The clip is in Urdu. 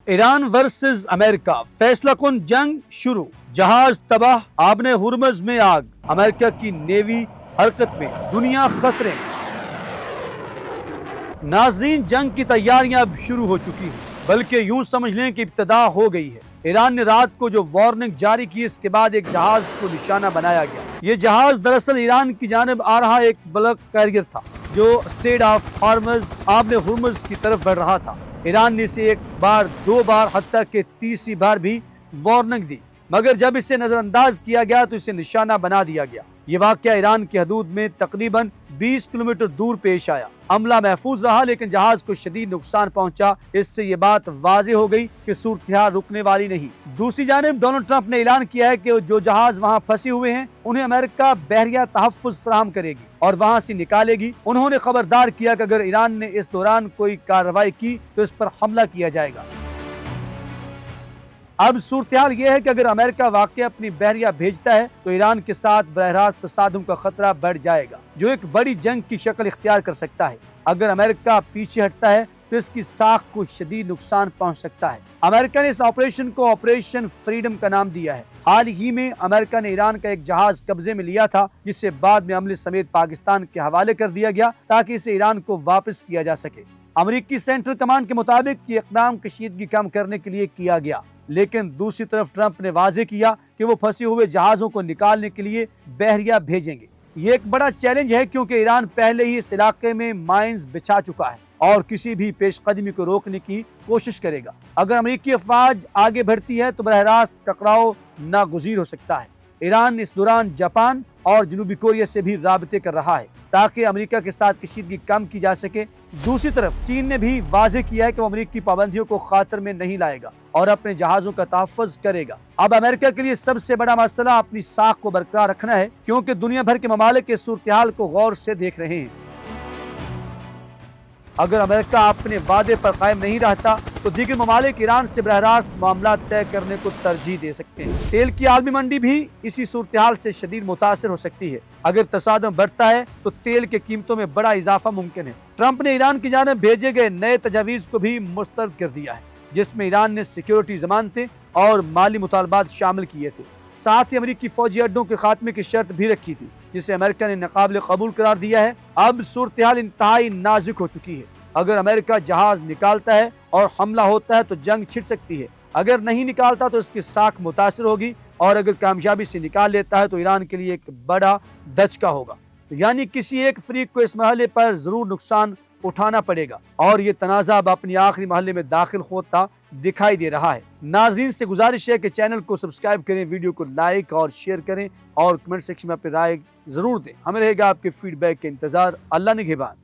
ایران ورسز امریکہ فیصلہ کن جنگ شروع، جہاز تباہ، آبن ہرمز میں آگ، امریکہ کی نیوی حرکت میں، دنیا خطرے میں۔ ناظرین، جنگ کی تیاریاں اب شروع ہو چکی ہیں، بلکہ یوں سمجھ لیں کہ ابتدا ہو گئی ہے۔ ایران نے رات کو جو وارننگ جاری کی، اس کے بعد ایک جہاز کو نشانہ بنایا گیا۔ یہ جہاز دراصل ایران کی جانب آ رہا ایک بلک کیریئر تھا جو اسٹریٹ آف ہارمز آبن ہرمز کی طرف بڑھ رہا تھا۔ ایران نے اسے ایک بار، دو بار، حتیٰ کہ تیسری بار بھی وارننگ دی، مگر جب اسے نظر انداز کیا گیا تو اسے نشانہ بنا دیا گیا۔ یہ واقعہ ایران کی حدود میں تقریباً 20 کلومیٹر دور پیش آیا۔ عملہ محفوظ رہا لیکن جہاز کو شدید نقصان پہنچا۔ اس سے یہ بات واضح ہو گئی کہ صورتحال رکنے والی نہیں۔ دوسری جانب ڈونلڈ ٹرمپ نے اعلان کیا ہے کہ جو جہاز وہاں پھنسے ہوئے ہیں انہیں امریکہ بحریہ تحفظ فراہم کرے گی اور وہاں سے نکالے گی۔ انہوں نے خبردار کیا کہ اگر ایران نے اس دوران کوئی کارروائی کی تو اس پر حملہ کیا جائے گا۔ اب صورتحال یہ ہے کہ اگر امریکہ واقعی اپنی بحریہ بھیجتا ہے تو ایران کے ساتھ براہ راست تصادم کا خطرہ بڑھ جائے گا، جو ایک بڑی جنگ کی شکل اختیار کر سکتا ہے۔ اگر امریکہ پیچھے ہٹتا ہے تو اس کی ساکھ کو شدید نقصان پہنچ سکتا ہے۔ امریکہ نے اس آپریشن کو آپریشن فریڈم کا نام دیا ہے۔ حال ہی میں امریکہ نے ایران کا ایک جہاز قبضے میں لیا تھا، جسے بعد میں عملے سمیت پاکستان کے حوالے کر دیا گیا تاکہ اسے ایران کو واپس کیا جا سکے۔ امریکی سینٹرل کمانڈ کے مطابق یہ اقدام کشیدگی کم کرنے کے لیے کیا گیا، لیکن دوسری طرف ٹرمپ نے واضح کیا کہ وہ پھنسے ہوئے جہازوں کو نکالنے کے لیے بحریہ بھیجیں گے۔ یہ ایک بڑا چیلنج ہے کیونکہ ایران پہلے ہی اس علاقے میں مائنز بچھا چکا ہے اور کسی بھی پیش قدمی کو روکنے کی کوشش کرے گا۔ اگر امریکی افواج آگے بڑھتی ہے تو براہ راست ٹکراؤ ناگزیر ہو سکتا ہے۔ ایران اس دوران جاپان اور جنوبی کوریا سے بھی رابطے کر رہا ہے تاکہ امریکہ کے ساتھ کشیدگی کم کی جا سکے۔ دوسری طرف چین نے بھی واضح کیا ہے کہ وہ امریکی پابندیوں کو خاطر میں نہیں لائے گا اور اپنے جہازوں کا تحفظ کرے گا۔ اب امریکہ کے لیے سب سے بڑا مسئلہ اپنی ساکھ کو برقرار رکھنا ہے، کیونکہ دنیا بھر کے ممالک اس صورتحال کو غور سے دیکھ رہے ہیں۔ اگر امریکہ اپنے وعدے پر قائم نہیں رہتا تو دیگر ممالک ایران سے براہ راست معاملات طے کرنے کو ترجیح دے سکتے ہیں۔ تیل کی عالمی منڈی بھی اسی صورتحال سے شدید متاثر ہو سکتی ہے۔ اگر تصادم بڑھتا ہے تو تیل کے قیمتوں میں بڑا اضافہ ممکن ہے۔ ٹرمپ نے ایران کی جانب بھیجے گئے نئے تجاویز کو بھی مسترد کر دیا ہے، جس میں ایران نے سیکیورٹی ضمانتیں اور مالی مطالبات شامل کیے تھے۔ ساتھ ہی امریکی فوجی اڈوں کے خاتمے کی شرط بھی رکھی تھی، جسے امریکہ نے ناقابل قبول قرار دیا ہے۔ اب صورتحال انتہائی نازک ہو چکی ہے۔ اگر امریکہ جہاز نکالتا ہے اور حملہ ہوتا ہے تو جنگ چھڑ سکتی ہے، اگر نہیں نکالتا تو اس کی ساکھ متاثر ہوگی، اور اگر کامیابی سے نکال لیتا ہے تو ایران کے لیے ایک بڑا دھچکا ہوگا۔ یعنی کسی ایک فریق کو اس مرحلے پر ضرور نقصان اٹھانا پڑے گا، اور یہ تنازع اب اپنی آخری مرحلے میں داخل ہوتا دکھائی دے رہا ہے۔ ناظرین سے گزارش ہے کہ چینل کو سبسکرائب کریں، ویڈیو کو لائک اور شیئر کریں، اور کمنٹ سیکشن میں اپنی رائے ضرور دیں۔ ہمیں رہے گا آپ کے فیڈ بیک کے انتظار۔ اللہ نگہبان۔